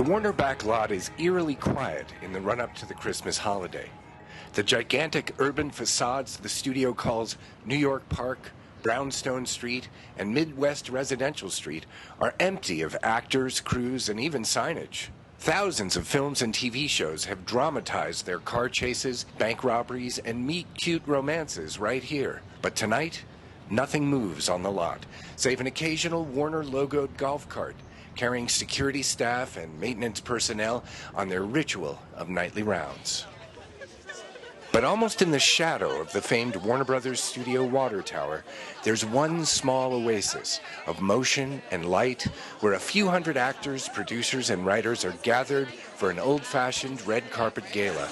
Warner back lot is eerily quiet in the run-up to the Christmas holiday. The gigantic urban facades the studio calls New York Park, Brownstone Street, and Midwest Residential Street are empty of actors, crews, and even signage. Thousands of films and TV shows have dramatized their car chases, bank robberies, and meet-cute romances right here. But tonight, nothing moves on the lot, save an occasional Warner-logoed golf cart carrying security staff and maintenance personnel on their ritual of nightly rounds. But almost in the shadow of the famed Warner Brothers studio water tower, there's one small oasis of motion and light where a few hundred actors, producers, and writers are gathered for an old-fashioned red carpet gala.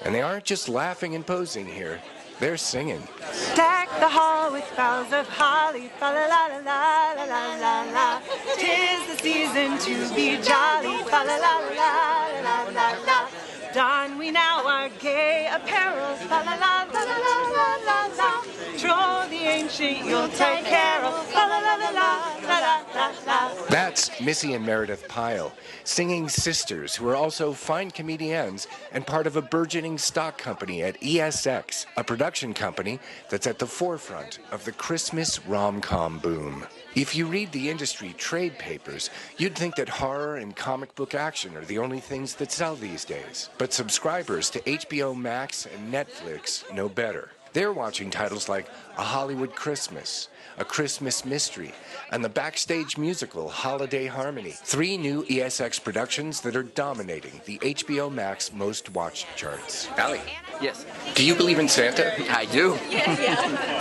And they aren't just laughing and posing here, they're singing. Deck the hall with boughs of holly, fa la la la la la la la. 'Tis the season to be jolly, fa la la la la la la. Don we now our gay apparel, la la la la la la la la. Troll the ancient Yuletide carol, la la la la la la la la. That's Missy and Meredith Pyle, singing sisters who are also fine comedians and part of a burgeoning stock company at ESX, a production company that's at the forefront of the Christmas rom-com boom. If you read the industry trade papers, you'd think that horror and comic book action are the only things that sell these days. But subscribers to HBO Max and Netflix know better. They're watching titles like A Hollywood Christmas, A Christmas Mystery, and the backstage musical Holiday Harmony, 3 new ESX productions that are dominating the HBO Max most watched charts. Allie. Yes. Do you believe in Santa? I do.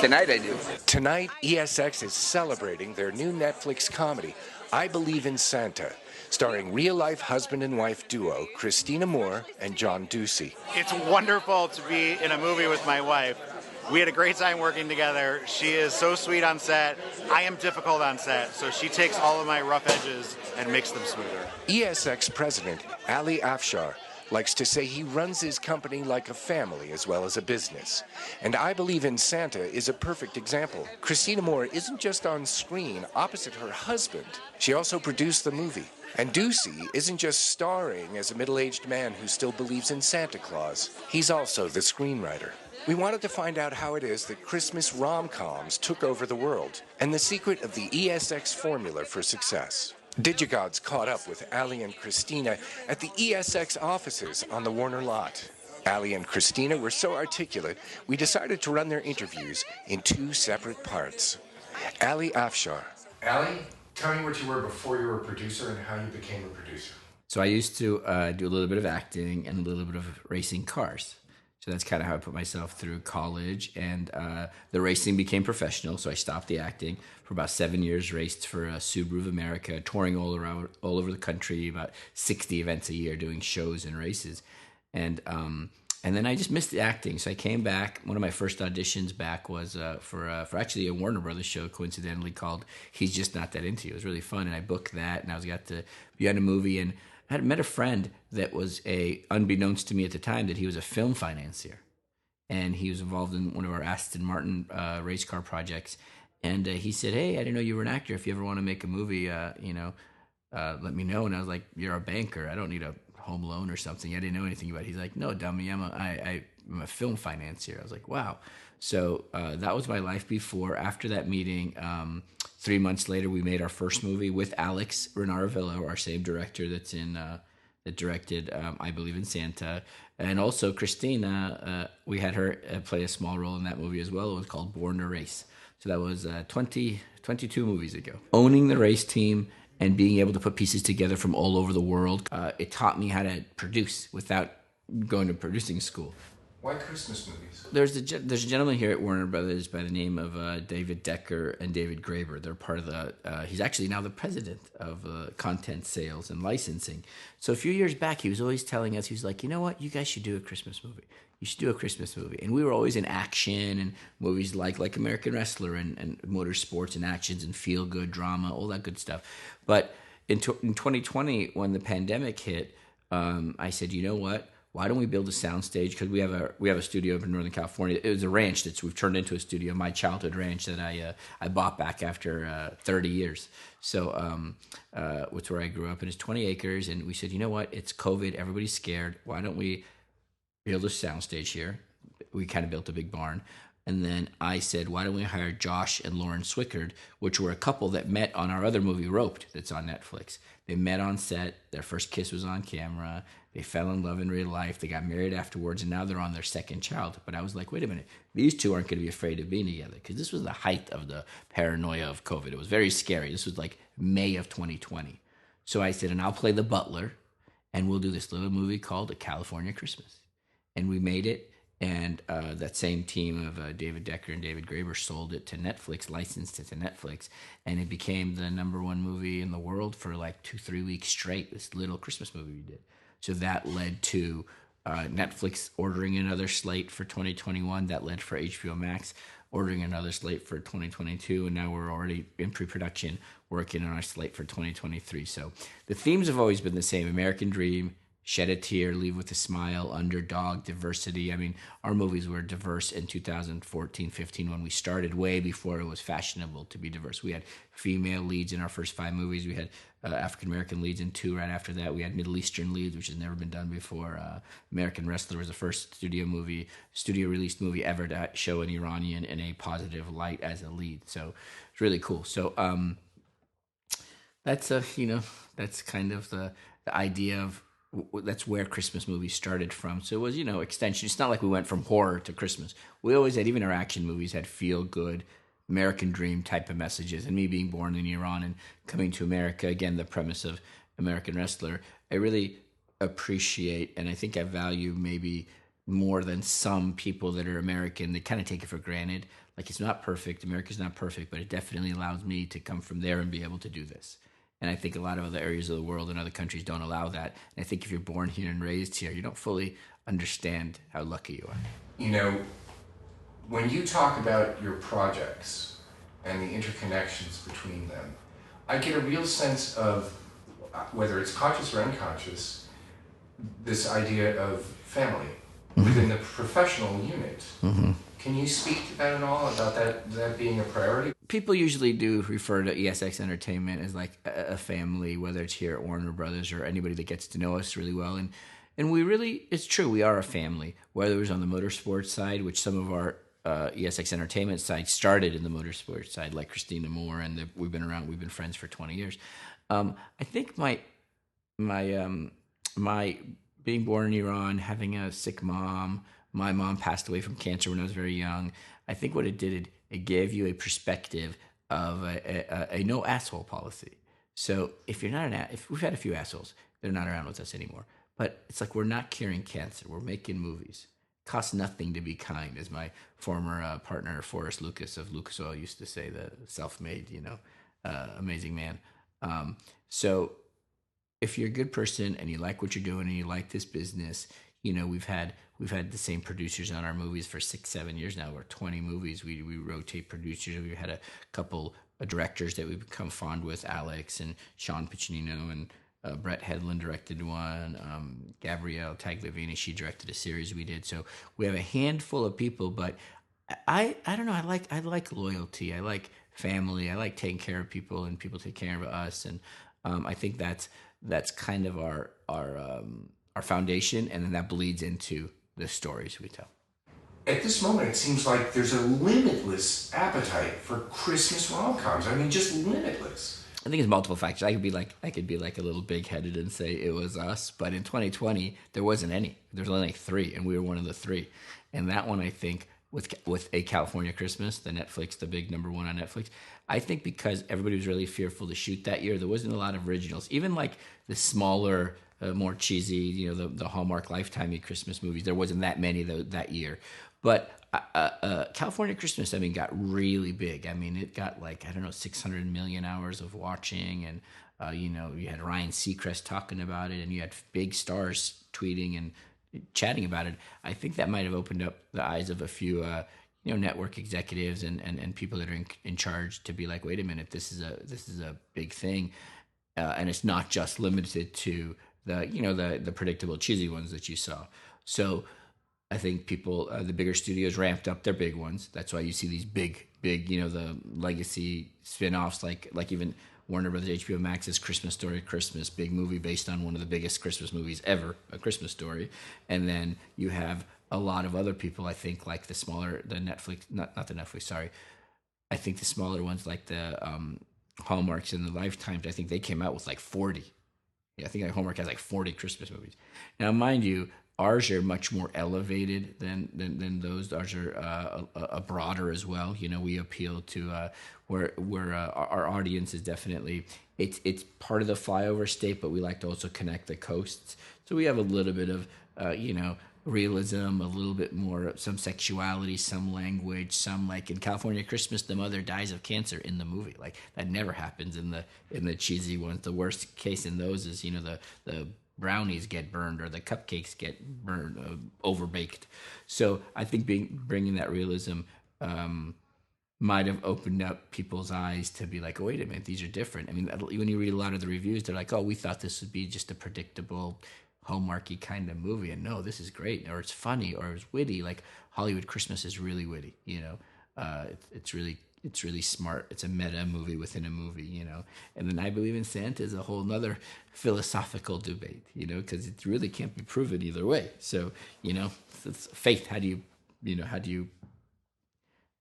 Tonight I do. Tonight, ESX is celebrating their new Netflix comedy, I Believe in Santa, starring real-life husband and wife duo Christina Moore and John Ducey. It's wonderful to be in a movie with my wife. We had a great time working together. She is so sweet on set. I am difficult on set, so she takes all of my rough edges and makes them smoother. ESX president AFSHAR likes to say he runs his company like a family as well as a business. And I Believe in Santa is a perfect example. Christina Moore isn't just on screen opposite her husband. She also produced the movie. And Ducey isn't just starring as a middle-aged man who still believes in Santa Claus. He's also the screenwriter. We wanted to find out how it is that Christmas rom-coms took over the world and the secret of the ESX formula for success. DigiGods caught up with Allie and Christina at the ESX offices on the Warner lot. Allie and Christina were so articulate, we decided to run their interviews in 2 separate parts. Allie AFSHAR. Allie, tell me what you were before you were a producer and how you became a producer. So I used to do a little bit of acting and a little bit of racing cars. So that's kind of how I put myself through college, and the racing became professional. So I stopped the acting for about 7 years, raced for Subaru of America, touring all over the country, about 60 events a year, doing shows and races. And then I just missed the acting. So I came back. One of my first auditions back was for actually a Warner Brothers show, coincidentally, called He's Just Not That Into You. It was really fun, and I booked that, and I got to be on a movie, and I had met a friend that was unbeknownst to me at the time, that he was a film financier. And he was involved in one of our Aston Martin race car projects. And he said, "Hey, I didn't know you were an actor. If you ever want to make a movie, let me know." And I was like, "You're a banker. I don't need a home loan or something." I didn't know anything about it. He's like, "No, dummy, I'm a film financier." I was like, "Wow." So that was my life before. After that meeting, 3 months later, we made our first movie with Alex Renaravillo, our same director that directed I Believe in Santa. And also Christina, we had her play a small role in that movie as well. It was called Born to Race. So that was 22 movies ago. Owning the race team and being able to put pieces together from all over the world, it taught me how to produce without going to producing school. Why Christmas movies? There's a gentleman here at Warner Brothers by the name of David Decker and David Graeber. They're part of the, he's actually now the president of content sales and licensing. So a few years back, he was always telling us, he was like, "You know what, you guys should do a Christmas movie. You should do a Christmas movie." And we were always in action and movies like American Wrestler and motorsports and actions and feel-good drama, all that good stuff. But in 2020, when the pandemic hit, I said, "You know what? why don't we build a soundstage? Because we have a studio up in Northern California. It was a ranch we've turned into a studio, my childhood ranch that I bought back after 30 years. So it's where I grew up, and it's 20 acres. And we said, you know what? It's COVID. Everybody's scared. Why don't we build a soundstage here? We kind of built a big barn. And then I said, why don't we hire Josh and Lauren Swickard, which were a couple that met on our other movie, Roped, that's on Netflix. They met on set. Their first kiss was on camera. They fell in love in real life. They got married afterwards, and now they're on their second child. But I was like, wait a minute. These two aren't going to be afraid of being together, because this was the height of the paranoia of COVID. It was very scary. This was like May of 2020. So I said, and I'll play the butler, and we'll do this little movie called A California Christmas. And we made it. And that same team of David Decker and David Graeber sold it to Netflix, licensed it to Netflix, and it became the #1 movie in the world for like 2-3 weeks straight, this little Christmas movie we did. So that led to Netflix ordering another slate for 2021. That led for HBO Max ordering another slate for 2022. And now we're already in pre-production working on our slate for 2023. So the themes have always been the same: American Dream, Shed a Tear, Leave with a Smile, Underdog, Diversity. I mean, our movies were diverse in 2014, 15 when we started, way before it was fashionable to be diverse. We had female leads in our first 5 movies. We had African-American leads in 2 right after that. We had Middle Eastern leads, which has never been done before. American Wrestler was the first studio-released movie ever to show an Iranian in a positive light as a lead. So it's really cool. So that's kind of the idea of, that's where Christmas movies started from. So it was, extension. It's not like we went from horror to Christmas. We always had, even our action movies had feel-good, American Dream type of messages. And me being born in Iran and coming to America, again, the premise of American Wrestler, I really appreciate, and I think I value maybe more than some people that are American. They kind of take it for granted. Like, it's not perfect. America's not perfect, but it definitely allows me to come from there and be able to do this. And I think a lot of other areas of the world and other countries don't allow that. And I think if you're born here and raised here, you don't fully understand how lucky you are. When you talk about your projects and the interconnections between them, I get a real sense of, whether it's conscious or unconscious, this idea of family within the professional unit. Mm-hmm. Can you speak to that at all, about that being a priority? People usually do refer to ESX Entertainment as like a family, whether it's here at Warner Brothers or anybody that gets to know us really well. And we really, it's true, we are a family, whether it was on the motorsports side, which some of our ESX Entertainment side started in the motorsports side, like Christina Moore, and we've been friends for 20 years. I think my being born in Iran, having a sick mom, my mom passed away from cancer when I was very young. I think what it did, it gave you a perspective of a no asshole policy. So if you're not if we've had a few assholes, they're not around with us anymore. But it's like, we're not curing cancer. We're making movies. It costs nothing to be kind, as my former partner Forrest Lucas of Lucas Oil used to say, the self-made, amazing man. So if you're a good person and you like what you're doing and you like this business, we've had the same producers on our movies for 6-7 years now. We're 20 movies. We rotate producers. We've had a couple of directors that we've become fond with, Alex and Sean Piccinino, and Brett Hedlund directed one. Gabrielle Tagliavini, she directed a series we did. So we have a handful of people, but I don't know. I like loyalty. I like family. I like taking care of people and people take care of us. And I think that's kind of our foundation, and then that bleeds into the stories we tell. At this moment, it seems like there's a limitless appetite for Christmas rom-coms. I mean, just limitless. I think it's multiple factors. I could be like a little big-headed and say it was us, but in 2020 there wasn't any. There was only like 3, and we were one of the 3. And that one, I think, with A California Christmas, the big #1 on Netflix, I think because everybody was really fearful to shoot that year, there wasn't a lot of originals. Even like the smaller, more cheesy, the Hallmark Lifetime-y Christmas movies, there wasn't that many that year. But California Christmas, got really big. It got 600 million hours of watching, and you had Ryan Seacrest talking about it, and you had big stars tweeting and chatting about it. I think that might have opened up the eyes of a few network executives and people that are in charge to be like, wait a minute, this is a big thing, and it's not just limited to the predictable cheesy ones that you saw. So I think people, the bigger studios ramped up their big ones. That's why you see these big, the legacy spin-offs, like even Warner Brothers HBO Max's Christmas Story Christmas, big movie based on one of the biggest Christmas movies ever, A Christmas Story. And then you have a lot of other people, I think, like the Netflix, not the Netflix, sorry. I think the smaller ones like the Hallmarks and the Lifetimes, I think they came out with like 40. Yeah, I think like Hallmark has like 40 Christmas movies. Now, mind you, ours are much more elevated than those. Ours are a broader as well. We appeal to where our audience is definitely it's part of the flyover state, but we like to also connect the coasts. So we have a little bit of realism, a little bit more, some sexuality, some language, some, like in California Christmas, the mother dies of cancer in the movie. Like that never happens in the cheesy ones. The worst case in those is the brownies get burned or the cupcakes get burned, overbaked. So I think bringing that realism might have opened up people's eyes to be like, oh, wait a minute, these are different. I mean, when you read a lot of the reviews, they're like, oh, we thought this would be just a predictable Hallmarky kind of movie, and no, this is great, or it's funny, or it's witty. Like Hollywood Christmas is really witty, it's really smart. It's a meta movie within a movie, And then I Believe in Santa is a whole nother philosophical debate, because it really can't be proven either way. So, it's faith. How do you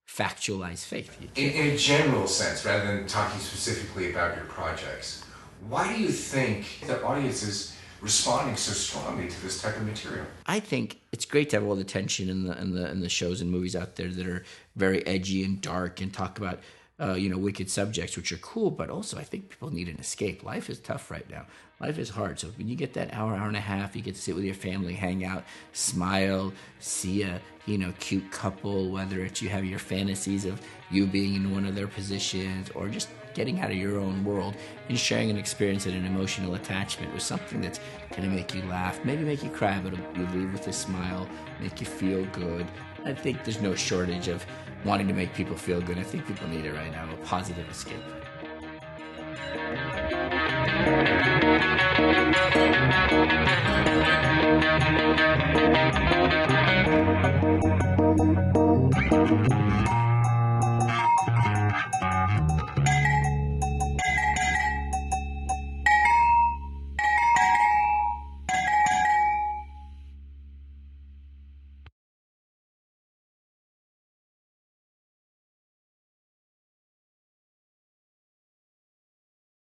factualize faith? In a general sense, rather than talking specifically about your projects, why do you think the audience is responding so strongly to this type of material? I think it's great to have all the tension in the shows and movies out there that are very edgy and dark and talk about wicked subjects, which are cool, but also I think people need an escape. Life is tough right now. Life is hard. So when you get that hour and a half, you get to sit with your family, hang out, smile, see a cute couple, whether it's you have your fantasies of you being in one of their positions or just getting out of your own world and sharing an experience and an emotional attachment with something that's going to make you laugh, maybe make you cry, but you leave with a smile, make you feel good. I think there's no shortage of wanting to make people feel good. I think people need it right now, a positive escape.